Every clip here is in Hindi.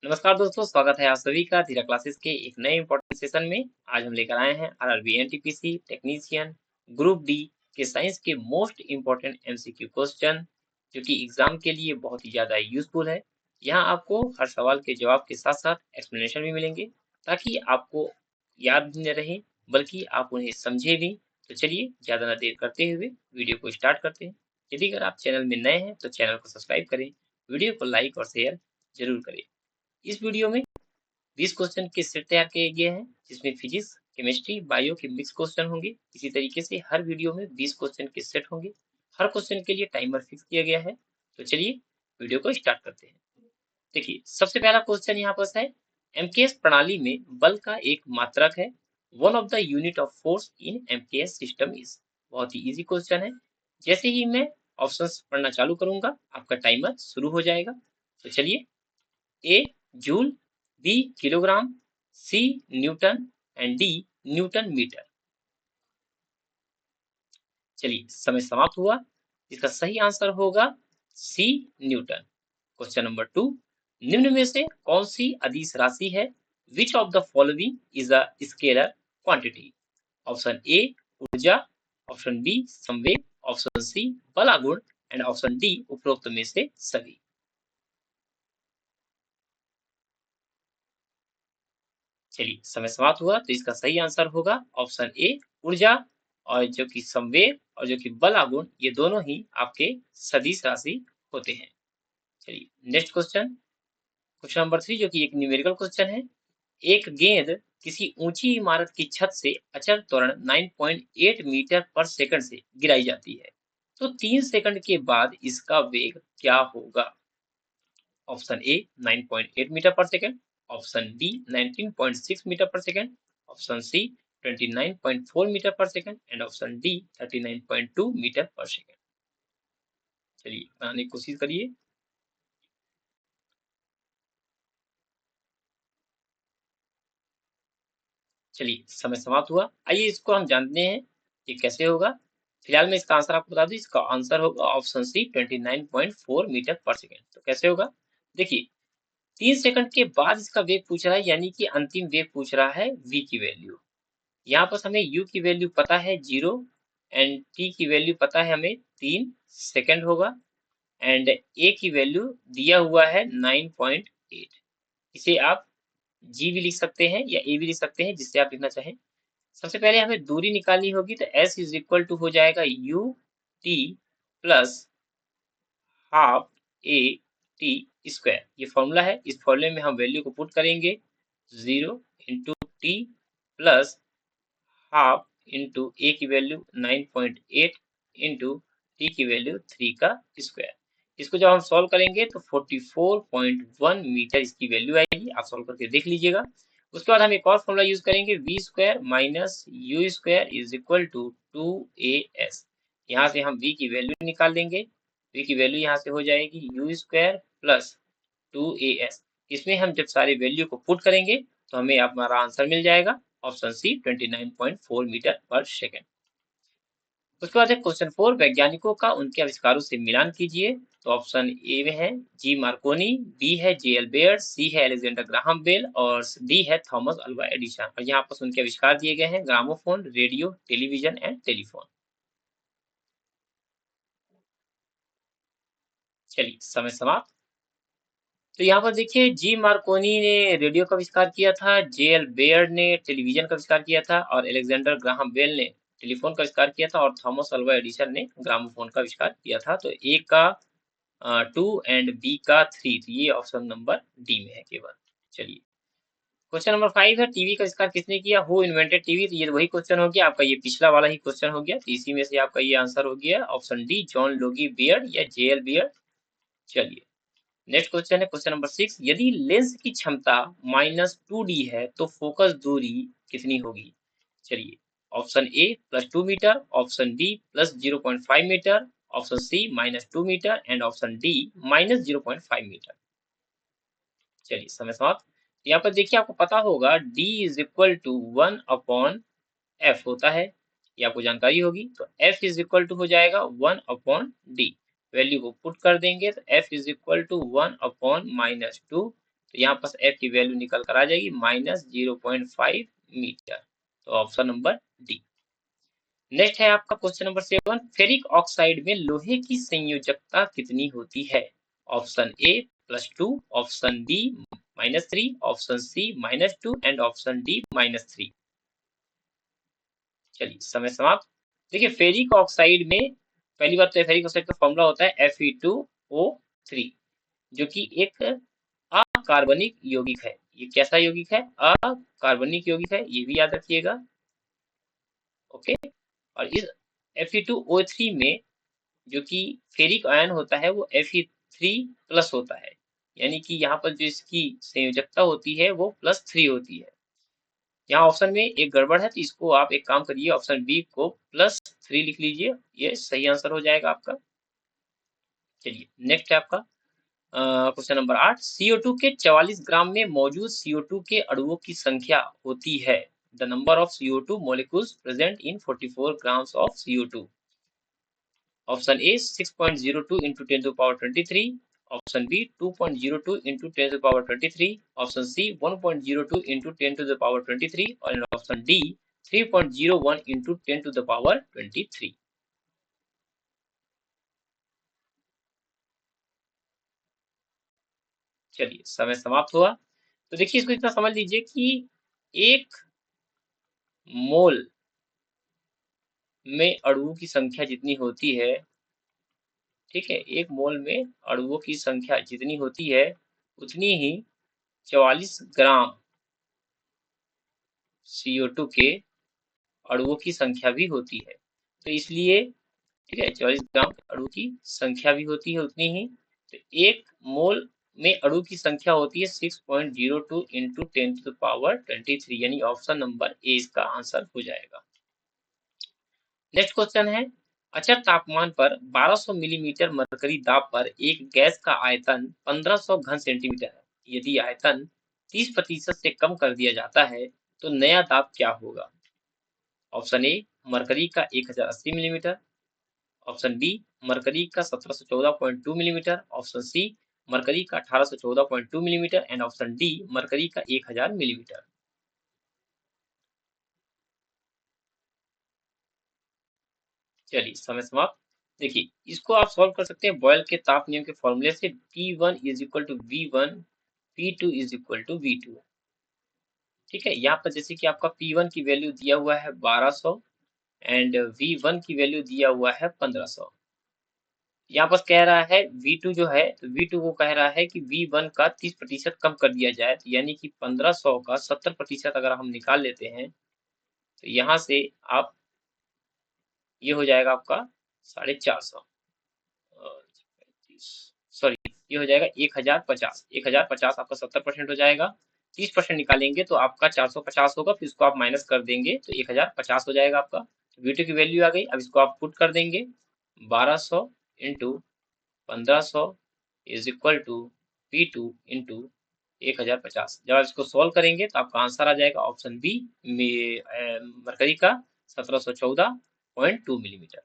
नमस्कार दोस्तों, स्वागत है आप सभी का धीरा क्लासेस के एक नए इंपॉर्टेंट सेशन में। आज हम लेकर आए हैं RRB NTPC technician group D के साइंस के मोस्ट इंपॉर्टेंट एमसीक्यू क्वेश्चन, जो कि एग्जाम के लिए बहुत ही ज्यादा यूजफुल है। यहाँ आपको हर सवाल के जवाब के साथ साथ एक्सप्लेनेशन भी मिलेंगे, ताकि आपको याद भी न रहे बल्कि आप उन्हें समझे भी। तो चलिए ज्यादा न देर करते हुए वीडियो को स्टार्ट करते हैं। यदि अगर आप चैनल में नए हैं तो चैनल को सब्सक्राइब करें, वीडियो को लाइक और शेयर जरूर करें। इस वीडियो में 20 क्वेश्चन के सेट तैयार किए गए हैं, जिसमें फिजिक्स, केमिस्ट्री, बायो के मिक्स क्वेश्चन होंगे। इसी तरीके से हर वीडियो में 20 क्वेश्चन के सेट होंगे। हर क्वेश्चन के लिए टाइमर फिक्स किया गया है। तो चलिए वीडियो को स्टार्ट करते हैं। देखिए, सबसे पहला क्वेश्चन यहाँ पर है, एमकेएस प्रणाली में बल का एक मात्रक है। One of the unit of force in MKS system is. बहुत ही इजी क्वेश्चन है। जैसे ही मैं ऑप्शंस पढ़ना चालू करूंगा, आपका टाइमर शुरू हो जाएगा। तो चलिए, A joule, B kilogram, C newton and D newton metre. चलिए, समय समाप्त हुआ। इसका सही आंसर होगा सी न्यूटन। क्वेश्चन नंबर 2, निम्न में से कौन सी अदिश राशि है? Which of the following is a scalar quantity? Option A ऊर्जा, ऑप्शन बी संवेग, ऑप्शन सी बलागुण एंड ऑप्शन डी उपरोक्त में से सभी। चलिए, समय समाप्त हुआ। तो इसका सही आंसर होगा ऑप्शन ए ऊर्जा, और जो कि संवेग और जो कि बल आघूर्ण, ये दोनों ही आपके सदिश राशि होते हैं। चलिए, नेक्स्ट क्वेश्चन, क्वेश्चन नंबर 3, जो कि एक न्यूमेरिकल क्वेश्चन है। एक गेंद किसी ऊंची इमारत की छत से अचल त्वरण 9.8 मीटर पर सेकंड से गिराई जाती है, तो 3 सेकंड के बाद इसका वेग क्या होगा? ऑप्शन ए 9.8 मीटर पर सेकंड, ऑप्शन बी 19.6 मीटर पर सेकंड, ऑप्शन सी 29.4 मीटर पर second and option D 39.2 metre पर सेकंड। चलिए बनाने की कोशिश करिए। चलिए, समय समाप्त हुआ। आइए इसको हम जानते हैं कि कैसे होगा। फिलहाल मैं इसका आंसर आपको बता दूं। इसका आंसर होगा ऑप्शन सी 29.4 मीटर पर सेकंड। तो कैसे होगा? देखिए, 3 सेकंड के बाद इसका वेग पूछ रहा है, यानी कि अंतिम वेग पूछ रहा है v की वैल्यू। यहाँ पर हमें u की वैल्यू पता है 0 एंड t की वैल्यू पता है हमें 3 सेकंड होगा, एंड a की वैल्यू दिया हुआ है 9.8। इसे आप g भी लिख सकते हैं या a भी लिख सकते हैं, जिससे आप लिखना चाहें। सबसे पहले हमें दूरी निकालनी होगी, तो s इज इक्वल टू हो जाएगा u t plus half a t square. ये फॉर्मूला है। इस फॉर्मूले में हम वैल्यू को पुट करेंगे, 0 into T plus half into A की वैल्यू 9.8 इंटू टी की वैल्यू 3 का स्क्वायर। इसको जब हम सॉल्व करेंगे तो 44.1 मीटर इसकी वैल्यू आएगी। आप सॉल्व करके देख लीजिएगा। उसके बाद हम एक और फॉर्मूला यूज करेंगे, v square minus u square is equal to 2as। यहाँ से हम v की वैल्यू निकाल देंगे। v की वैल्यू यहाँ से हो जाएगी यू स्क्वायर प्लस 2as। इसमें हम जब सारे वैल्यू को पुट करेंगे तो हमें हमारा आंसर मिल जाएगा ऑप्शन सी 29.4 मीटर पर सेकंड। उसके बाद है क्वेश्चन 4, वैज्ञानिकों का उनके आविष्कारों से मिलान कीजिए। तो ऑप्शन ए में है जी मार्कोनी, बी है जे एल बेयर, सी है अलेक्जेंडर ग्राहम बेल और डी है थॉमस अल्वा एडिसन। और यहाँ पर उनके आविष्कार दिए गए हैं, gramophone, radio, television and telephone. चलिए, समय समाप्त। तो यहाँ पर देखिए, जी मार्कोनी ने रेडियो का आविष्कार किया था, जे एल बेयर ने टेलीविजन का आविष्कार किया था और अलेक्जेंडर ग्राहम बेल ने टेलीफोन का आविष्कार किया था, और थॉमस अल्वा एडिसन ने ग्रामोफोन का आविष्कार किया था। तो ए का 2 एंड बी का 3, तो ये ऑप्शन नंबर डी में है केवल। चलिए, क्वेश्चन नंबर 5 है, टीवी का आविष्कार किसने किया? Who invented TV? तो ये वही क्वेश्चन हो गया आपका, ये पिछला वाला ही क्वेश्चन हो गया। तो इसी में से आपका ये आंसर हो गया option D John Logie Baird या जे एल बियर्ड। चलिए, नेक्स्ट क्वेश्चन है क्वेश्चन नंबर 6, यदि लेंस की क्षमता -2d है तो फोकस दूरी कितनी होगी? चलिए, option A +2 metre, option B +0.5 metre, option C -2 metre and option D -0.5 metre. चलिए, समय समाप्त। यहाँ पर देखिए, आपको पता होगा d is equal to 1 upon f होता है, ये आपको जानकारी होगी। तो f इज इक्वल टू हो जाएगा 1 अपॉन डी। वैल्यू को पुट कर देंगे तो f is equal to 1 upon -2, तो यहाँ पर F की वैल्यू निकल कर आ जाएगी -0.5 मीटर। तो ऑप्शन नंबर डी। नेक्स्ट है आपका क्वेश्चन नंबर 7, फेरिक ऑक्साइड में लोहे की संयोजकता कितनी होती है? Option A +2, option B -3, option C -2 and option D -3। चलिए समय समाप्त। देखिए फेरिक ऑक्साइड में पहली बात तो फेरिक ऑक्साइड का फॉर्मूला होता है Fe2O3, जो कि एक अकार्बनिक यौगिक है। ये कैसा यौगिक है? अकार्बनिक यौगिक है, ये भी याद रखिएगा। ओके। और इस Fe2O3 में जो कि फेरिक आयन होता है वो Fe3+ होता है, यानी कि यहाँ पर जो इसकी संयोजकता होती है वो +3 होती है। यहाँ ऑप्शन में एक गड़बड़ है, तो इसको आप एक काम करिए, ऑप्शन बी को +3 लिख लीजिए, ये सही आंसर हो जाएगा आपका। चलिए नेक्स्ट है आपका क्वेश्चन नंबर 8, CO2 के 44 ग्राम में मौजूद CO2 के अणुओं की संख्या होती है। The number of CO2 molecules present in 44 grams of CO2। Option A 6.02 into 10 to the power 23, option B 2.02 into 10 to the power 23, option C 1.02 into 10 to the power 23 और option D 3.01 into 10 to the power 23। चलिए समय समाप्त हुआ। तो देखिए इसको इतना समझ लीजिए कि एक मोल में अणुओं की संख्या जितनी होती है, ठीक है, एक मोल में अणुओं की संख्या जितनी होती है उतनी ही 44 ग्राम CO2 के अणुओं की संख्या भी होती है। तो इसलिए ठीक है 44 ग्राम अणु की संख्या भी होती है उतनी ही। तो एक मोल में अणु की संख्या होती है 6.02 into 10 to the power 23, यानी ऑप्शन नंबर ए इसका आंसर हो जाएगा। नेक्स्ट क्वेश्चन है, अचर तापमान पर 1200 मिलीमीटर मरकरी दाब पर एक गैस का आयतन 1500 घन सेंटीमीटर है। यदि आयतन 30% से कम कर दिया जाता है तो नया दाब क्या होगा? ऑप्शन ए मरकरी का 1080 मिलीमीटर, ऑप्शन बी मरकरी का 1714.2 मिलीमीटर, ऑप्शन सी मरकरी का 1814.2 millimetre and option D mercury का 1000 मिलीमीटर। चलिए समय समाप्त। देखिए इसको आप सॉल्व कर सकते हैं बॉयल के ताप नियम के फॉर्मूले से, P1 = V1, P2 = V2। ठीक है, यहाँ पर जैसे कि आपका P1 की वैल्यू दिया हुआ है 1200 एंड V1 की वैल्यू दिया हुआ है 1500। यहाँ पर कह रहा है V2 जो है, तो V2 को कह रहा है कि V1 का 30% कम कर दिया जाए, तो यानी कि 1500 का 70% अगर हम निकाल लेते हैं तो यहाँ से आप ये हो जाएगा आपका 450, सॉरी ये हो जाएगा 1050। 1050 आपका 70% हो जाएगा, 30% निकालेंगे तो आपका 450 होगा, फिर इसको आप माइनस कर देंगे तो 1050 हो जाएगा आपका। V2 की वैल्यू आ गई, अब इसको आप पुट कर देंगे 1200 into 1500 is equal to P2 into 1050। जब आप इसको सॉल्व करेंगे तो आपका आंसर आ जाएगा ऑप्शन बी मरकरी का 1714.2 मिलीमीटर।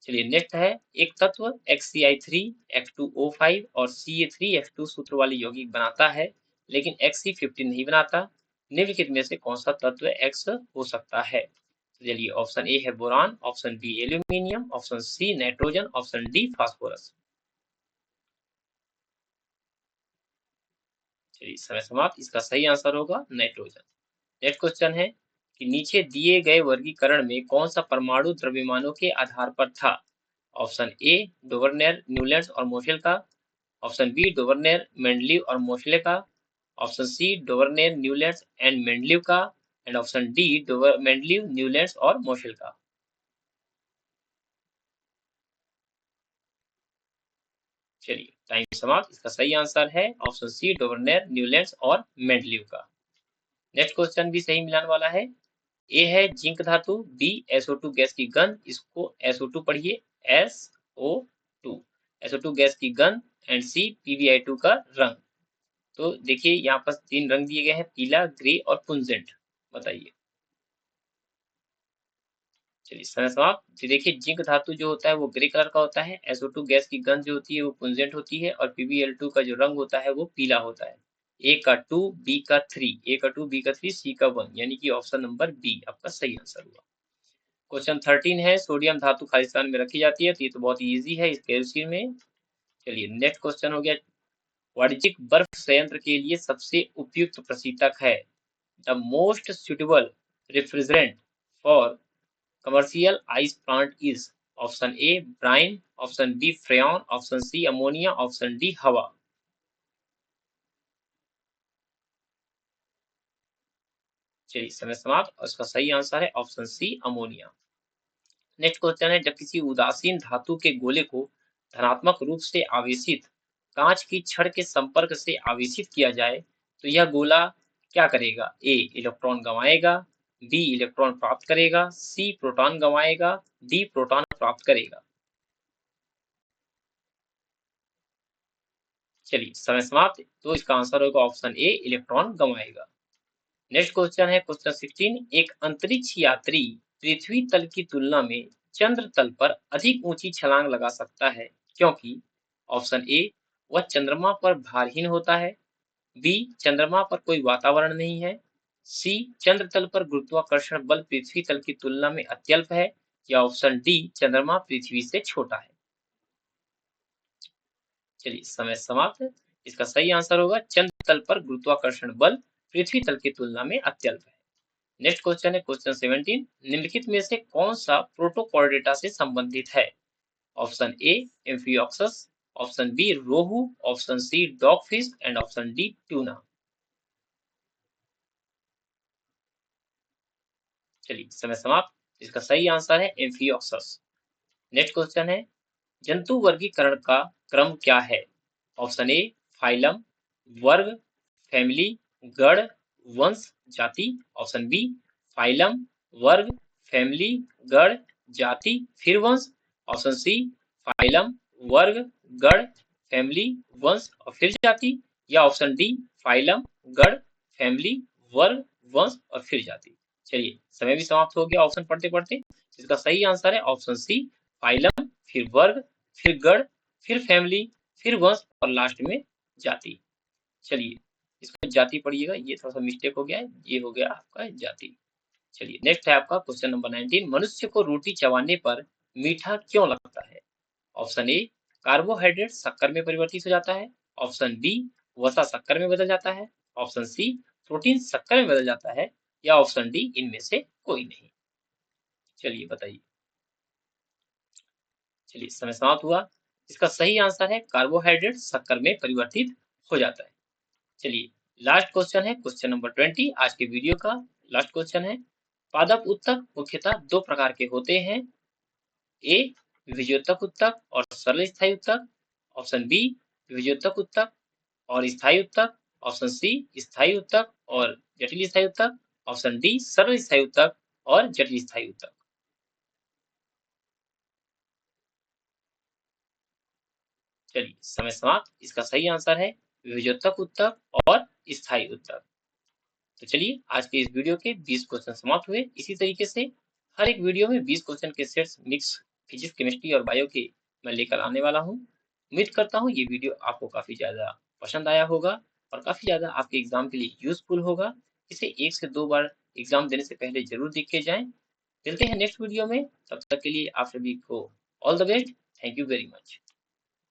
चलिए नेक्स्ट है, एक तत्व XCl3 H2O5 और Ca3H2 सूत्र वाले यौगिक बनाता है लेकिन Xc15 नहीं बनाता। निम्नलिखित में से कौन सा तत्व X हो सकता है? तो चलिए ऑप्शन ए है boron, option B aluminium, option C nitrogen, option D phosphorus. चलिए समय समाप्त, इसका सही आंसर होगा नाइट्रोजन। नेक्स्ट क्वेश्चन है कि नीचे दिए गए वर्गीकरण में कौन सा परमाणु द्रव्यमानों के आधार पर था? ऑप्शन ए डोवर्नेर, न्यूलैंड्स और मोशेल का, ऑप्शन बी डोवर्नेर, मेंडलीव और मोशले का, option C Dobereiner, Newlands and Mendeleev का and option D Mendeleev, Newlands और मोशेल का। चलिए टाइम समाप्त, इसका सही आंसर है ऑप्शन सी डोवर्नेर, न्यूलैंड्स और मेंडलीव का। नेक्स्ट क्वेश्चन भी सही मिलाने वाला है। ए है जिंक धातु, बी SO2 गैस की गंध, इसको SO2 पढ़िए SO2, SO2 गैस की गंध एंड सी PbI2 का रंग। तो देखिए यहाँ पर 3 रंग दिए गए हैं, पीला, ग्रे और पुंजेंट। बताइए। चलिए समय समाप्त। तो देखिए जिंक धातु जो होता है वो ग्रे कलर का होता है, SO2 गैस की गंध जो होती है वो पुंजेंट होती है और PbI2 का जो रंग होता है वो पीला होता है। ए का 2, बी का 3, ए का 2, बी का 3, सी का 1, यानी कि ऑप्शन नंबर बी आपका सही आंसर हुआ। क्वेश्चन 13 है, सोडियम धातु खालिस्तान में रखी जाती है, तो ये तो बहुत इजी है, इस केरोसिन में। चलिए नेक्स्ट क्वेश्चन हो गया, वाणिज्यिक बर्फ संयंत्र के लिए सबसे उपयुक्त प्रशीतक है। The most suitable refrigerant for commercial ice plant is. Option A brine, option B freon, option C ammonia, option D हवा। चलिए समय समाप्त, और इसका सही आंसर है option C ammonia. Next question है, जब किसी उदासीन धातु के गोले को धनात्मक रूप से आवेशित कांच की छड़ के संपर्क से आवेशित किया जाए तो यह गोला क्या करेगा। ए इलेक्ट्रॉन गंवाएगा, बी इलेक्ट्रॉन प्राप्त करेगा, सी प्रोटॉन गंवाएगा, डी प्रोटॉन प्राप्त करेगा। चलिए समय समाप्त, तो इसका आंसर होगा ऑप्शन ए इलेक्ट्रॉन गंवाएगा। नेक्स्ट क्वेश्चन है क्वेश्चन 16, एक अंतरिक्ष यात्री पृथ्वी तल की तुलना में चंद्र तल पर अधिक ऊंची छलांग लगा सकता है क्योंकि। ऑप्शन ए वह चंद्रमा पर भारहीन होता है, बी चंद्रमा पर कोई वातावरण नहीं है, सी चंद्र तल पर गुरुत्वाकर्षण बल पृथ्वी तल की तुलना में अत्यल्प है, या ऑप्शन डी चंद्रमा पृथ्वी से छोटा है। चलिए समय समाप्त, इसका सही आंसर होगा चंद्र तल पर गुरुत्वाकर्षण बल पृथ्वी तल की तुलना में अत्यल्प है। नेक्स्ट क्वेश्चन है क्वेश्चन 17, निम्नलिखित में से कौन सा प्रोटोकॉर्डेटा से संबंधित है। Option A amphioxus, option B rohu, option C dogfish and option D tuna. चलिए समय समाप्त, इसका सही आंसर है एम्फियोक्सस। नेक्स्ट क्वेश्चन है, जंतु वर्गीकरण का क्रम क्या है। ऑप्शन ए फाइलम, वर्ग, फैमिली, गण, वंश, जाति, ऑप्शन बी फाइलम, वर्ग, फैमिली, गण, जाति, फिर वंश, ऑप्शन सी फाइलम, वर्ग, गण, फैमिली, वंश और फिर जाति, या ऑप्शन डी फाइलम, गण, फैमिली, वर्ग, वंश और फिर जाति। चलिए समय भी समाप्त हो गया ऑप्शन पढ़ते पढ़ते। इसका सही आंसर है ऑप्शन सी फाइलम, फिर वर्ग, फिर गण, फिर फैमिली, फिर वंश और लास्ट में जाति। चलिए इसको जाति पढ़िएगा, ये थोड़ा सा मिस्टेक हो गया है, ये हो गया आपका जाति। चलिए नेक्स्ट है आपका क्वेश्चन नंबर 19, मनुष्य को रोटी चबाने पर मीठा क्यों लगता है। ऑप्शन ए कार्बोहाइड्रेट शक्कर में परिवर्तित हो जाता है, ऑप्शन बी वसा शक्कर में बदल जाता है, ऑप्शन सी प्रोटीन शक्कर में बदल जाता है, या ऑप्शन डी इनमें से कोई नहीं। चलिए बताइए। चलिए समय समाप्त हुआ, इसका सही आंसर है कार्बोहाइड्रेट शक्कर में परिवर्तित हो जाता है। चलिए लास्ट क्वेश्चन है क्वेश्चन नंबर 20, आज के वीडियो का लास्ट क्वेश्चन है, पादप उत्तक मुख्यतः दो प्रकार के होते हैं। ए विभेद्योतक उत्तक और सरल स्थायी उत्तक, ऑप्शन बी विभेद्योतक उत्तक और स्थायी उत्तक, ऑप्शन सी स्थायी उत्तक और जटिल स्थायी उत्तक, ऑप्शन डी सरल स्थायी उत्तक और जटिल स्थायी उत्तक। चलिए समय समाप्त, इसका सही आंसर है विभेद्योतक उत्तक और स्थायी उत्तक। तो चलिए आज के इस वीडियो के 20 क्वेश्चन समाप्त हुए। इसी तरीके से हर एक वीडियो में 20 क्वेश्चन के सेट्स मिक्स फिजिक्स, केमिस्ट्री और बायो के मैं लेकर आने वाला हूँ। उम्मीद करता हूँ ये वीडियो आपको काफी ज्यादा पसंद आया होगा और काफी ज्यादा आपके एग्जाम के लिए यूजफुल होगा। इसे 1 से 2 बार एग्जाम देने से पहले जरूर देख के जाएं। मिलते हैं नेक्स्ट वीडियो में, तब तक के लिए आप सभी को all the best. Thank you very much.